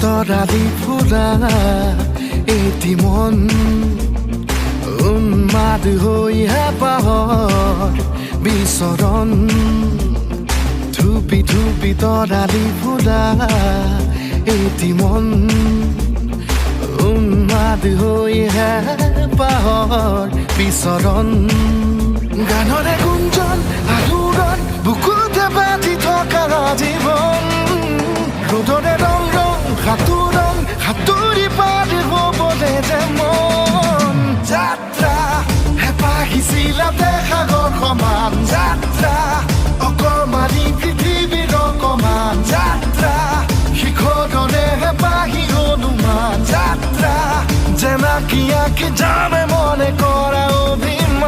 তৰালি ফুৰা এটি মন উন্মাদ হৈ হেঁপাহৰ বিচৰণ ধুপি ধুপি তৰালি ফুৰা এটি মন উন্মাদ হৈ হেঁপাহৰ বিচৰণ গানৰে গুঞ্জন আলোড়ন বুকুতে বাজি থকা জীৱন ৰ'দৰে ৰং ৰং সাঁতোৰং সাঁতুৰি পাৰ হ'বলে যে মন যাত্ৰা হেঁপাহিছিলাতে সাগৰ সমান যাত্ৰা অকমানি পৃথিৱীৰ অকমান যাত্ৰা শিখৰৰে হেঁপাহি অনুমান যাত্ৰা জেনাকি আঁকি যামে মনে কৰা অভিমান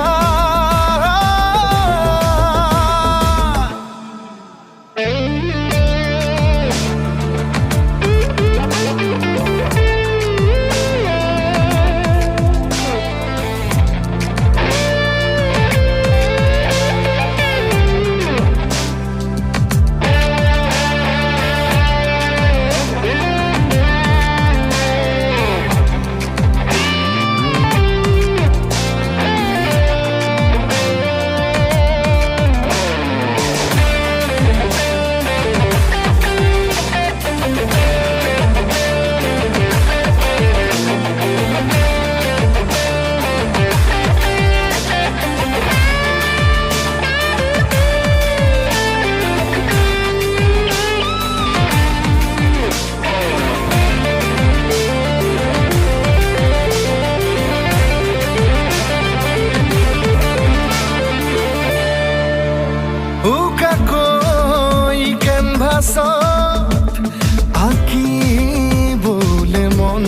আঁকিবলে মন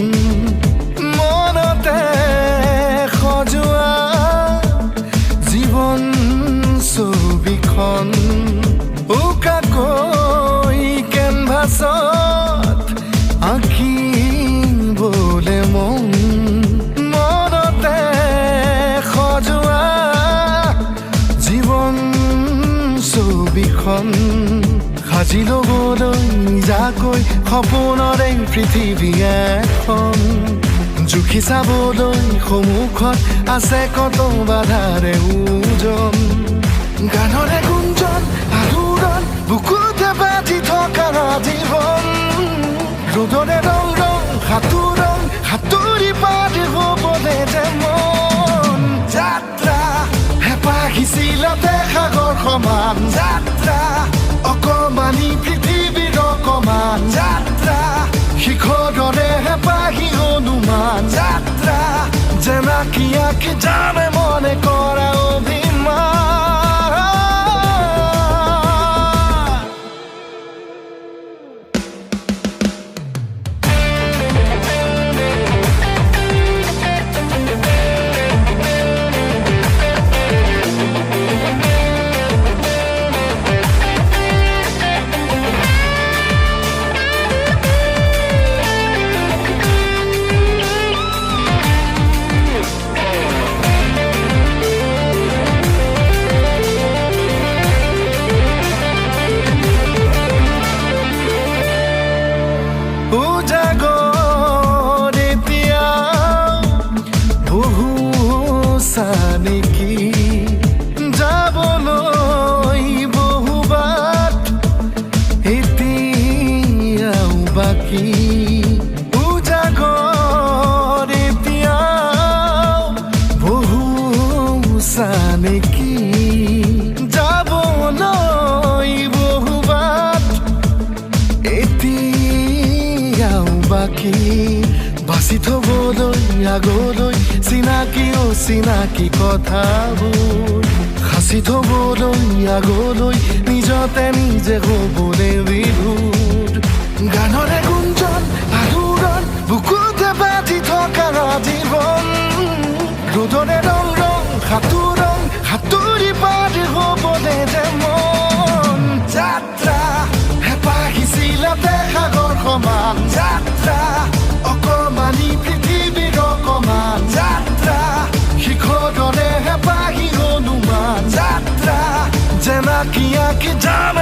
মনতে সজোৱা জীৱন ছবিখন উকাকৈ কেনভাছত আঁকিবলে মন মনতে সজোৱা জীৱন ছবিখন সাজি ল'বলৈ যাকৈ সপোনৰে পৃথিৱী এখন জুখি চাবলৈ সন্মুখত আছে কত বাধাৰে ওজন গানৰে গুঞ্জন আলোড়ন বুকুতে বাজি থকা জীৱন ৰ'দৰে ৰং ৰং সাঁতোৰং সাঁতুৰি পাৰ হ'বলে যে মন যাত্ৰা হেঁপাহিছিলাতে সাগৰ সমান যাত্ৰা অকমানি পৃথিৱীৰ অকমান যাত্ৰা শিখৰৰে হেঁপাহি অনুমান যাত্ৰা জেনাকি আঁকি যামে মনে কৰা অভিমান নেকি যাবলৈ বহুবাট এতিয়াও বাকী উজাগৰ এতিয়াও বহু নেকি যাবলৈ বহুবাট এতিয়াও বাকী বাচি থবলৈ আগলৈ চিনাকি অচিনাকি কথাবোৰ সাঁচি থবলৈ আগলৈ নিজতে নিজে হ'বলৈ বিভূত গানৰে গুঞ্জন আলোড়ন বুকুতে বাঁধি থকা জীৱন ৰ'দৰে ৰং ৰং সাঁতুৰি পাৰি হ'বলৈ যে মন যাত্ৰা হেঁপাহিছিলাতে সাগৰ সমান যাত্ৰা অকমানি পৃথিৱীৰ অকমান যাত্ৰা শিখৰৰে হেঁপাহি হনুমান যাত্ৰা জেনাকি আঁকি যাম